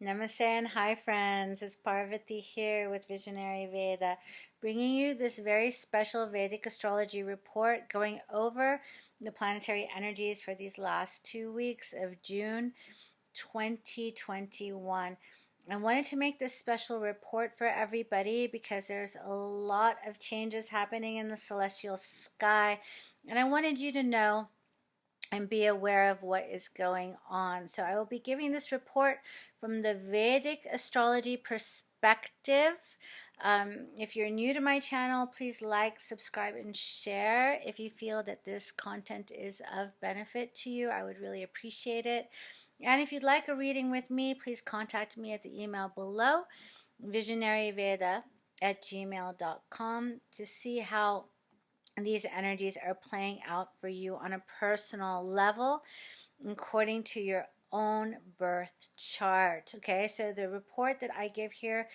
Namaste and hi friends, it's Parvati here with Visionary Veda, bringing you this very special Vedic Astrology report going over the planetary energies for these last 2 weeks of June 2021. I wanted to make this special report for everybody because there's a lot of changes happening in the celestial sky, and I wanted you to know and be aware of what is going on. So I will be giving this report from the Vedic astrology perspective. If you're new to my channel, please like, subscribe, and share. If you feel that this content is of benefit to you, I would really appreciate it. And if you'd like a reading with me, please contact me at the email below, visionaryveda@gmail.com, to see how these energies are playing out for you on a personal level according to your own birth chart. Okay, so the report that I give here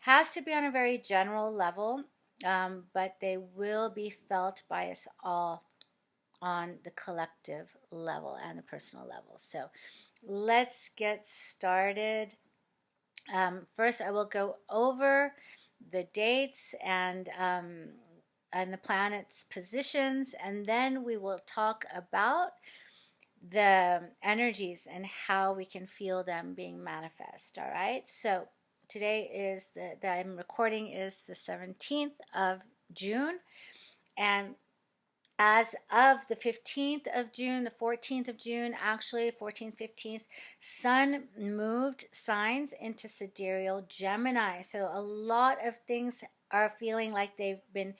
has to be on a very general level, but they will be felt by us all on the collective level and the personal level. So let's get started. First, I will go over the dates and the planet's positions, and then we will talk about the energies and how we can feel them being manifest. All right, so today is that I'm recording is the 17th of June, and as of the 15th of June, the 14th of June, actually 14th, 15th, Sun moved signs into sidereal Gemini. So a lot of things are feeling like they've been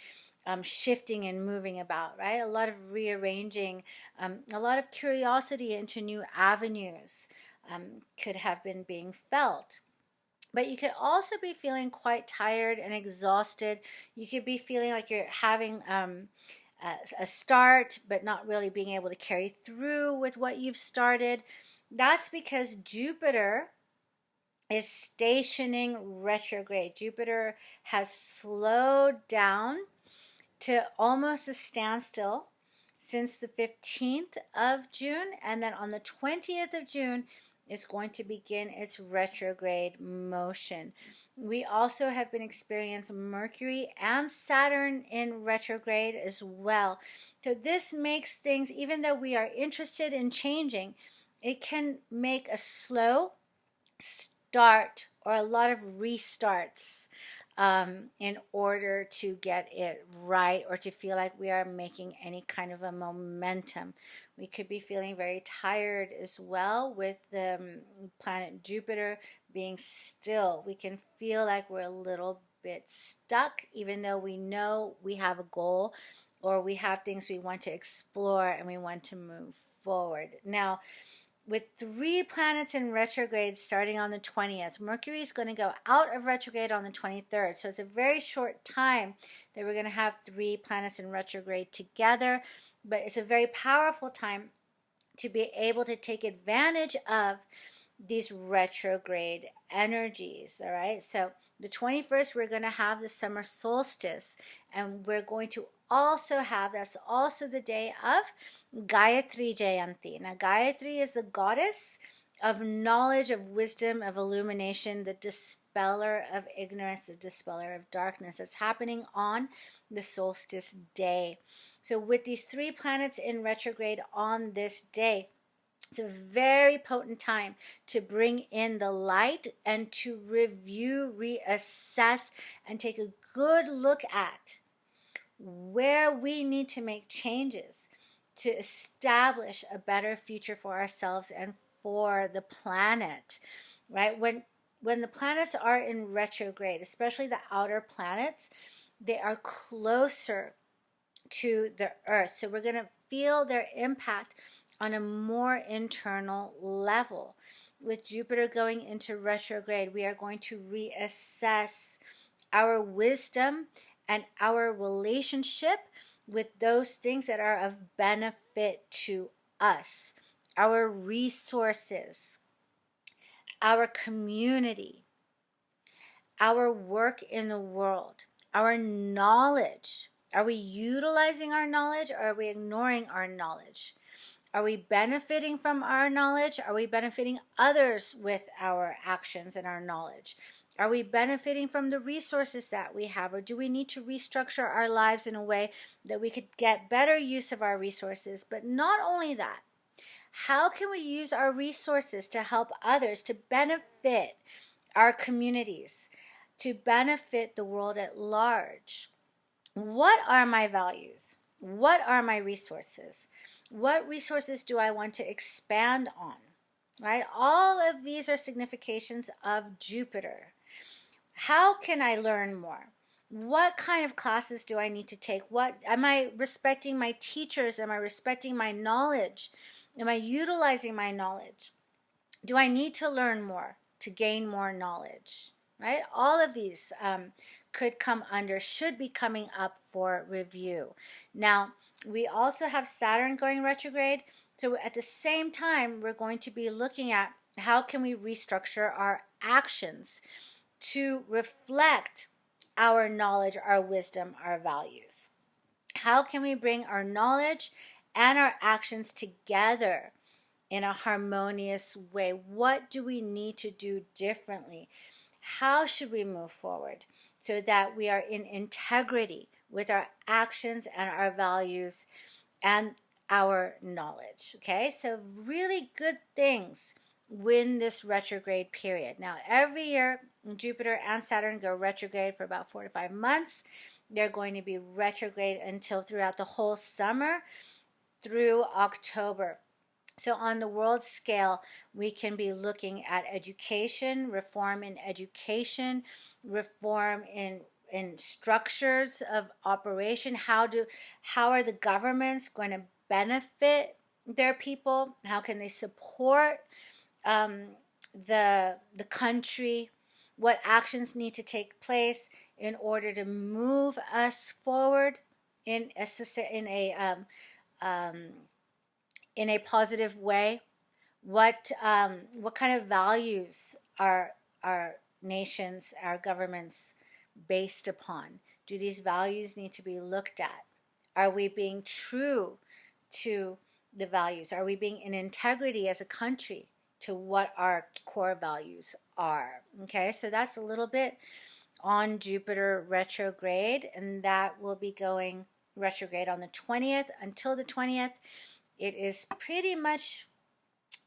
shifting and moving about, right? A lot of rearranging, a lot of curiosity into new avenues could have been being felt. But you could also be feeling quite tired and exhausted. You could be feeling like you're having a start, but not really being able to carry through with what you've started. That's because Jupiter is stationing retrograde. Jupiter has slowed down to almost a standstill since the 15th of June, and then on the 20th of June is going to begin its retrograde motion. We also have been experiencing Mercury and Saturn in retrograde as well. So this makes things, even though we are interested in changing, it can make a slow start or a lot of restarts in order to get it right, or to feel like we are making any kind of a momentum. We could be feeling very tired as well with the planet Jupiter being still. We can feel like we're a little bit stuck, even though we know we have a goal or we have things we want to explore and we want to move forward. Now, with 3 planets in retrograde starting on the 20th, Mercury is going to go out of retrograde on the 23rd. So it's a very short time that we're going to have 3 planets in retrograde together. But it's a very powerful time to be able to take advantage of these retrograde energies. All right. So the 21st, we're going to have the summer solstice. And we're going to also have, that's also the day of Gayatri Jayanti. Now, Gayatri is the goddess of knowledge, of wisdom, of illumination, the dispeller of ignorance, the dispeller of darkness. It's happening on the solstice day. So with these 3 planets in retrograde on this day, it's a very potent time to bring in the light and to review, reassess, and take a good look at where we need to make changes to establish a better future for ourselves and for the planet, right? When the planets are in retrograde, especially the outer planets, they are closer to the Earth. So we're going to feel their impact on a more internal level. With Jupiter going into retrograde, we are going to reassess our wisdom and our relationship with those things that are of benefit to us, our resources, our community, our work in the world, our knowledge. Are we utilizing our knowledge, or are we ignoring our knowledge? Are we benefiting from our knowledge? Are we benefiting others with our actions and our knowledge? Are we benefiting from the resources that we have, or do we need to restructure our lives in a way that we could get better use of our resources? But not only that, how can we use our resources to help others, to benefit our communities, to benefit the world at large? What are my values? What are my resources? What resources do I want to expand on? Right? All of these are significations of Jupiter. How can I learn more? What kind of classes do I need to take? What am I respecting my teachers? Am I respecting my knowledge? Am I utilizing my knowledge? Do I need to learn more to gain more knowledge? Right? All of these could come under, should be coming up for review. Now, we also have Saturn going retrograde. So at the same time, we're going to be looking at how can we restructure our actions to reflect our knowledge, our wisdom, our values. How can we bring our knowledge and our actions together in a harmonious way? What do we need to do differently? How should we move forward so that we are in integrity with our actions and our values and our knowledge? Okay, so really good things win this retrograde period. Now, every year, Jupiter and Saturn go retrograde for about 4 to 5 months. They're going to be retrograde until throughout the whole summer through October. So on the world scale, we can be looking at education, reform in education, reform in structures of operation. How are the governments going to benefit their people? How can they support the country? What actions need to take place in order to move us forward in a positive way? What kind of values are our nations, our governments based upon? Do these values need to be looked at? Are we being true to the values? Are we being in integrity as a country to what our core values are? Okay, so that's a little bit on Jupiter retrograde, and that will be going retrograde on the 20th until the 20th. It is pretty much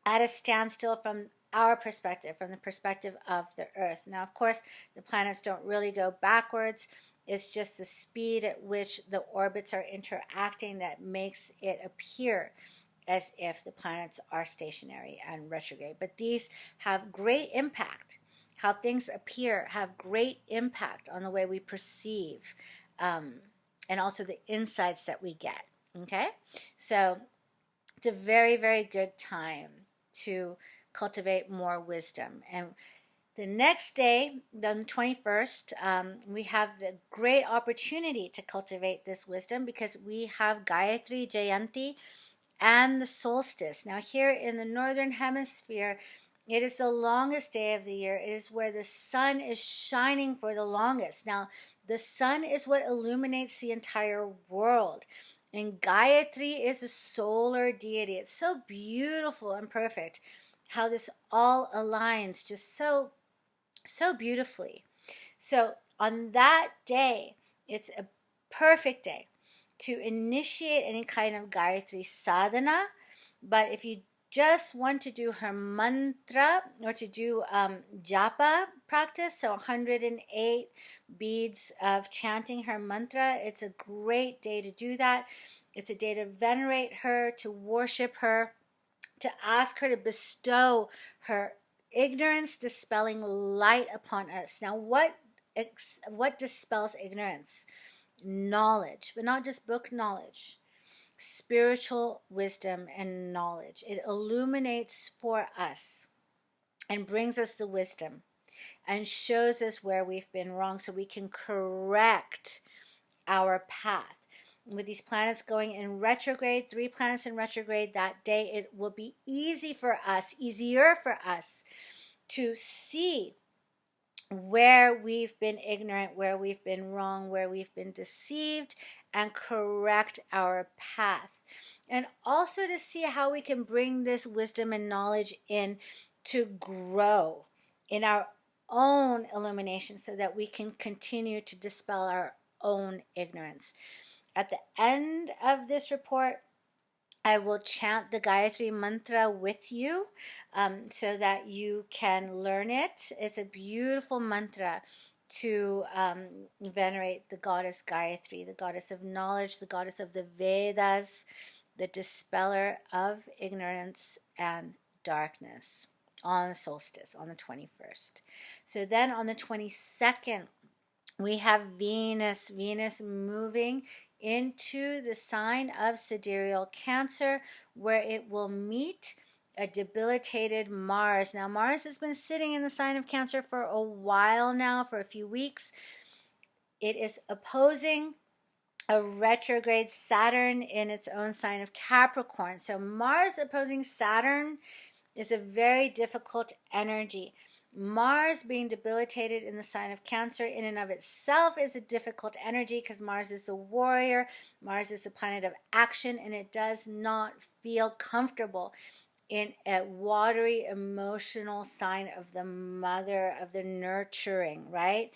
at a standstill from our perspective, from the perspective of the Earth. Now, of course, the planets don't really go backwards. It's just the speed at which the orbits are interacting that makes it appear as if the planets are stationary and retrograde. But these have great impact. How things appear have great impact on the way we perceive and also the insights that we get. Okay? So it's a very, very good time to cultivate more wisdom. And the next day, on the 21st, we have the great opportunity to cultivate this wisdom because we have Gayatri Jayanti and the solstice. Now, here in the northern hemisphere, it is the longest day of the year. It is where the sun is shining for the longest. Now, the sun is what illuminates the entire world. And Gayatri is a solar deity. It's so beautiful and perfect how this all aligns just so beautifully. So on that day, it's a perfect day to initiate any kind of Gayatri sadhana. But if you just want to do her mantra or to do japa practice, so 108 beads of chanting her mantra, it's a great day to do that. It's a day to venerate her, to worship her, to ask her to bestow her ignorance dispelling light upon us. Now, what dispels ignorance? Knowledge, but not just book knowledge. Spiritual wisdom and knowledge. It illuminates for us and brings us the wisdom and shows us where we've been wrong so we can correct our path. With these planets going in retrograde, 3 planets in retrograde that day, it will be easier for us to see where we've been ignorant, where we've been wrong, where we've been deceived, and correct our path. and also to see how we can bring this wisdom and knowledge in to grow in our own illumination so that we can continue to dispel our own ignorance. At the end of this report, I will chant the Gayatri Mantra with you so that you can learn it. It's a beautiful mantra to venerate the goddess Gayatri, the goddess of knowledge, the goddess of the Vedas, the dispeller of ignorance and darkness on the solstice, on the 21st. So then on the 22nd, we have Venus moving into the sign of sidereal Cancer, where it will meet a debilitated Mars. Now, Mars has been sitting in the sign of Cancer for a while now, for a few weeks. It is opposing a retrograde Saturn in its own sign of Capricorn. So Mars opposing Saturn is a very difficult energy. Mars being debilitated in the sign of Cancer in and of itself is a difficult energy because Mars is the warrior, Mars is the planet of action, and it does not feel comfortable in a watery, emotional sign of the mother, of the nurturing, right?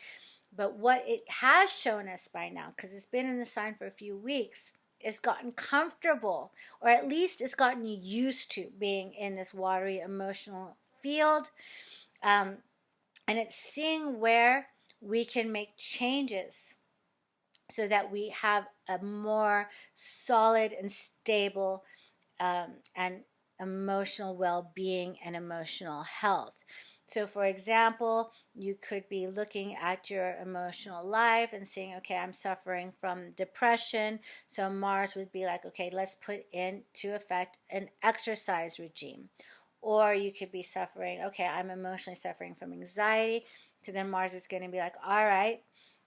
But what it has shown us by now, because it's been in the sign for a few weeks, it's gotten comfortable, or at least it's gotten used to being in this watery emotional field. And it's seeing where we can make changes so that we have a more solid and stable and emotional well-being and emotional health. So for example, you could be looking at your emotional life and saying, okay, I'm suffering from depression. So Mars would be like, okay, let's put into effect an exercise regime. Or you could be suffering, okay, I'm emotionally suffering from anxiety. So then Mars is going to be like, all right,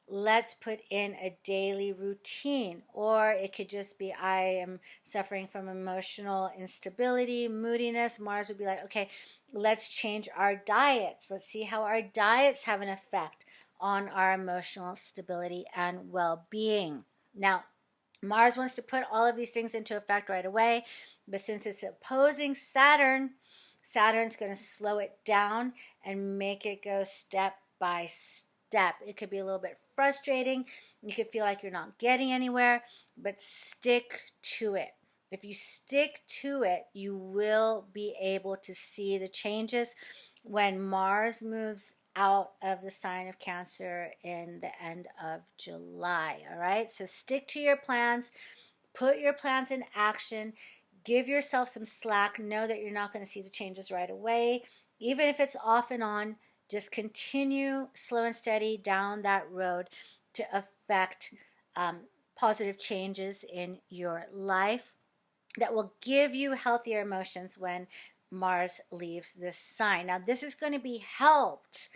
let's put in a daily routine. Or it could just be, I am suffering from emotional instability, moodiness. Mars would be like, okay, let's change our diets. Let's see how our diets have an effect on our emotional stability and well-being. Now, Mars wants to put all of these things into effect right away, but since it's opposing Saturn, Saturn's going to slow it down and make it go step by step. It could be a little bit frustrating. You could feel like you're not getting anywhere, but stick to it. If you stick to it, you will be able to see the changes when Mars moves out of the sign of Cancer in the end of July. All right, so stick to your plans, put your plans in action, give yourself some slack, know that you're not going to see the changes right away. Even if it's off and on, just continue slow and steady down that road to affect positive changes in your life that will give you healthier emotions when Mars leaves this sign. Now, this is going to be helped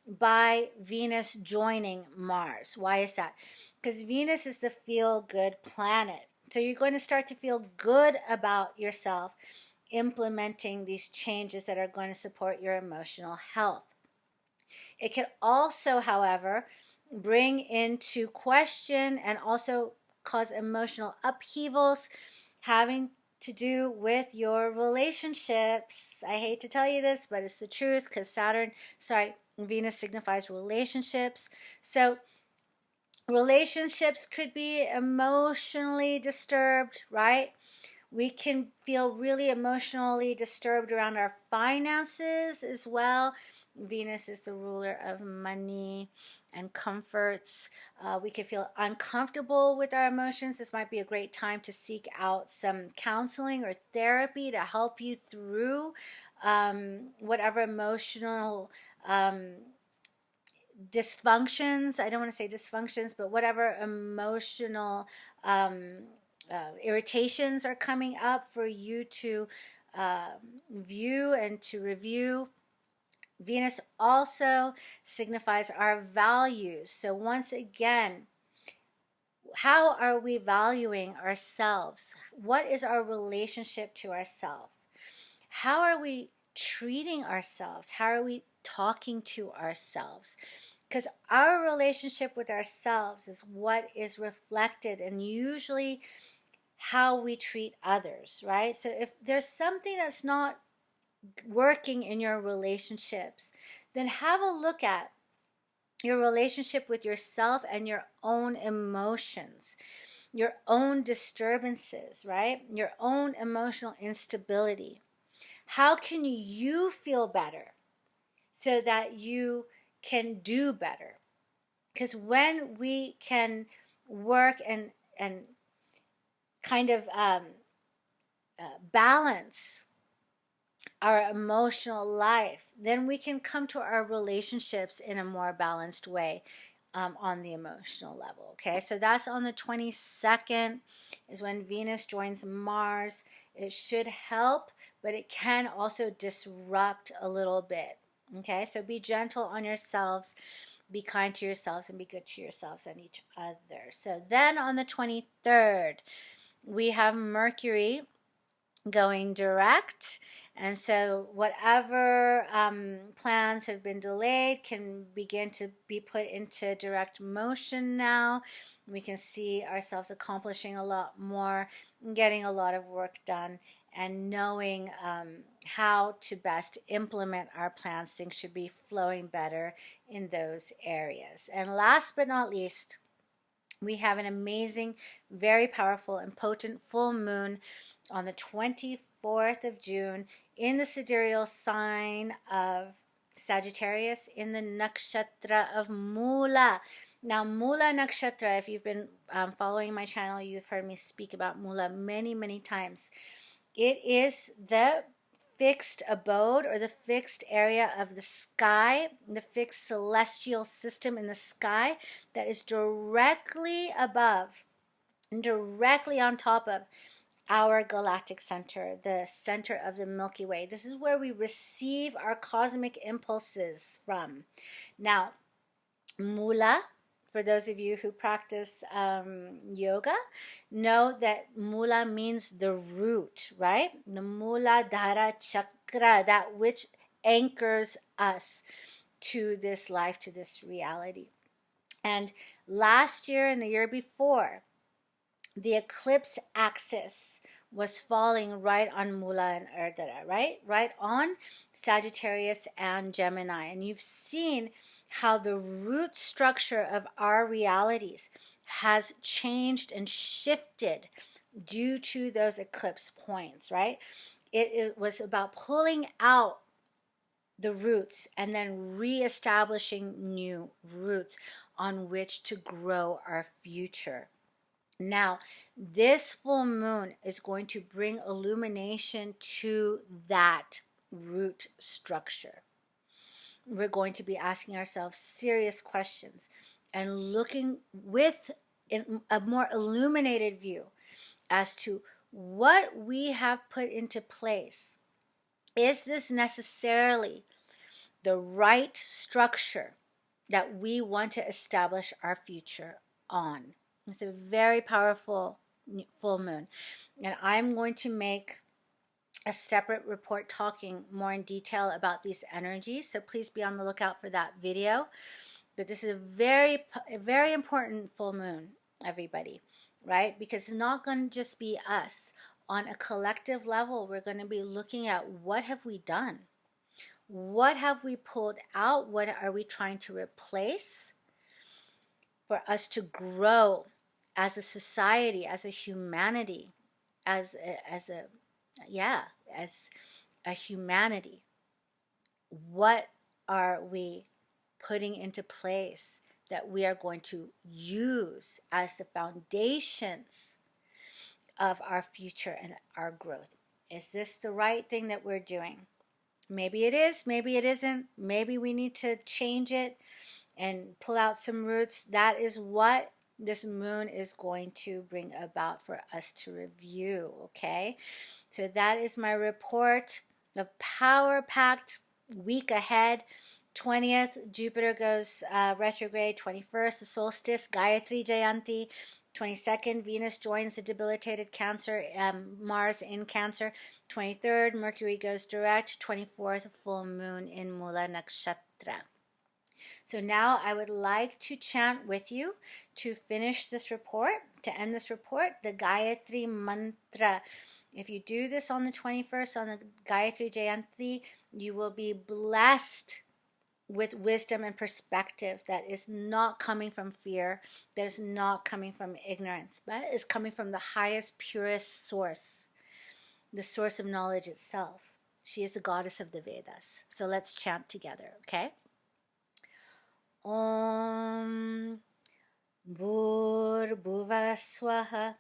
by Venus joining Mars. Why is that? Because Venus is the feel-good planet. So you're going to start to feel good about yourself implementing these changes that are going to support your emotional health. It can also, however, bring into question and also cause emotional upheavals having to do with your relationships. I hate to tell you this, but it's the truth because Venus signifies relationships. So relationships could be emotionally disturbed, right? We can feel really emotionally disturbed around our finances as well. Venus is the ruler of money and comforts. We can feel uncomfortable with our emotions. This might be a great time to seek out some counseling or therapy to help you through whatever emotional dysfunctions. I don't want to say dysfunctions, but whatever emotional irritations are coming up for you to view and to review. Venus also signifies our values. So once again, how are we valuing ourselves? What is our relationship to ourselves? How are we treating ourselves? How are we talking to ourselves? Because our relationship with ourselves is what is reflected and usually how we treat others, right? So if there's something that's not working in your relationships, then have a look at your relationship with yourself and your own emotions, your own disturbances, right? Your own emotional instability. How can you feel better so that you can do better? Because when we can work and kind of balance our emotional life, then we can come to our relationships in a more balanced way on the emotional level. Okay, so that's on the 22nd is when Venus joins Mars. It should help, but it can also disrupt a little bit. Okay, so be gentle on yourselves, be kind to yourselves, and be good to yourselves and each other. So then on the 23rd, we have Mercury going direct. And so whatever plans have been delayed can begin to be put into direct motion now. We can see ourselves accomplishing a lot more, getting a lot of work done, and knowing how to best implement our plans. Things should be flowing better in those areas. And last but not least, we have an amazing, very powerful and potent full moon on the 24th of June in the sidereal sign of Sagittarius in the nakshatra of Mula. Now, Mula nakshatra, if you've been following my channel, you've heard me speak about Mula many, many times. It is the fixed abode or the fixed area of the sky, the fixed celestial system in the sky that is directly above and directly on top of our galactic center, the center of the Milky Way. This is where we receive our cosmic impulses from. Now, Mula, for those of you who practice yoga, know that Mula means the root, right? The Mula Dhara Chakra, that which anchors us to this life, to this reality. And last year and the year before, the eclipse axis was falling right on Mula and Ardhara, right on Sagittarius and Gemini. And you've seen how the root structure of our realities has changed and shifted due to those eclipse points, right? It was about pulling out the roots and then reestablishing new roots on which to grow our future. Now, this full moon is going to bring illumination to that root structure. We're going to be asking ourselves serious questions and looking with a more illuminated view as to what we have put into place. Is this necessarily the right structure that we want to establish our future on? It's a very powerful full moon. And I'm going to make a separate report talking more in detail about these energies. So please be on the lookout for that video. But this is a very important full moon, everybody, right? Because it's not going to just be us. On a collective level, we're going to be looking at what have we done? What have we pulled out? What are we trying to replace for us to grow as a society, as a humanity, as a humanity? What are we putting into place that we are going to use as the foundations of our future and our growth? Is this the right thing that we're doing? Maybe it is, maybe it isn't. Maybe we need to change it and pull out some roots. That is what this moon is going to bring about for us to review, okay? So that is my report. The power-packed week ahead. 20th, Jupiter goes retrograde. 21st, the solstice, Gayatri Jayanti. 22nd, Venus joins the debilitated Cancer, Mars in Cancer. 23rd, Mercury goes direct. 24th, full moon in Mula Nakshatra. So now I would like to chant with you to finish this report, to end this report, the Gayatri Mantra. If you do this on the 21st, on the Gayatri Jayanti, you will be blessed with wisdom and perspective that is not coming from fear, that is not coming from ignorance, but is coming from the highest, purest source, the source of knowledge itself. She is the goddess of the Vedas. So let's chant together, okay? Om Bhur Swaha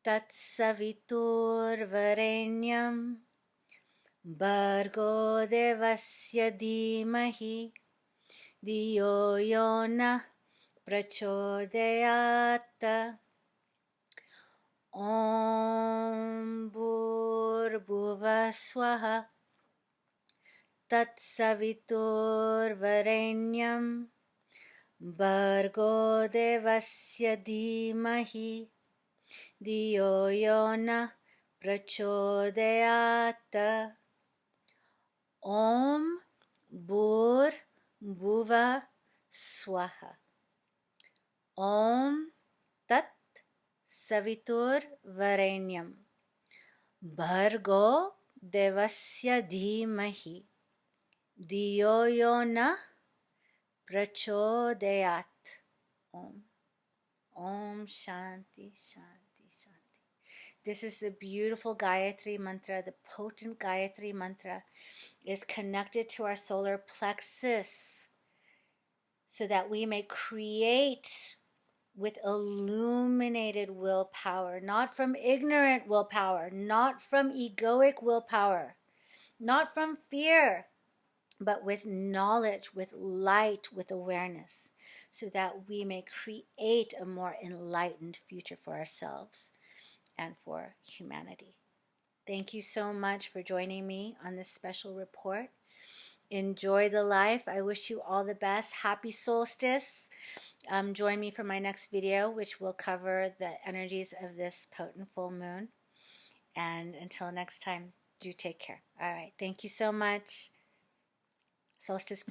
Tat Savitur Varenyam Bhargo Devasya Dhimahi Diyo Yona Prachodayat. Om Bhur Swaha Tat Savitur Varenyam Bhargo Devasya Dhimahi Diyo Yona Prachodayat. Om Bhur Swaha. Om Tat Savitur Varenyam Bhargo Devasya Dhimahi Diyo Yona Prachodayat. Om. Om Shanti, Shanti, Shanti. This is the beautiful Gayatri Mantra, the potent Gayatri Mantra. Is connected to our solar plexus so that we may create with illuminated willpower, not from ignorant willpower, not from egoic willpower, not from fear, but with knowledge, with light, with awareness, so that we may create a more enlightened future for ourselves and for humanity. Thank you so much for joining me on this special report. Enjoy the life. I wish you all the best. Happy solstice. Join me for my next video, which will cover the energies of this potent full moon. And until next time, do take care. All right. Thank you so much. Solstice blessings.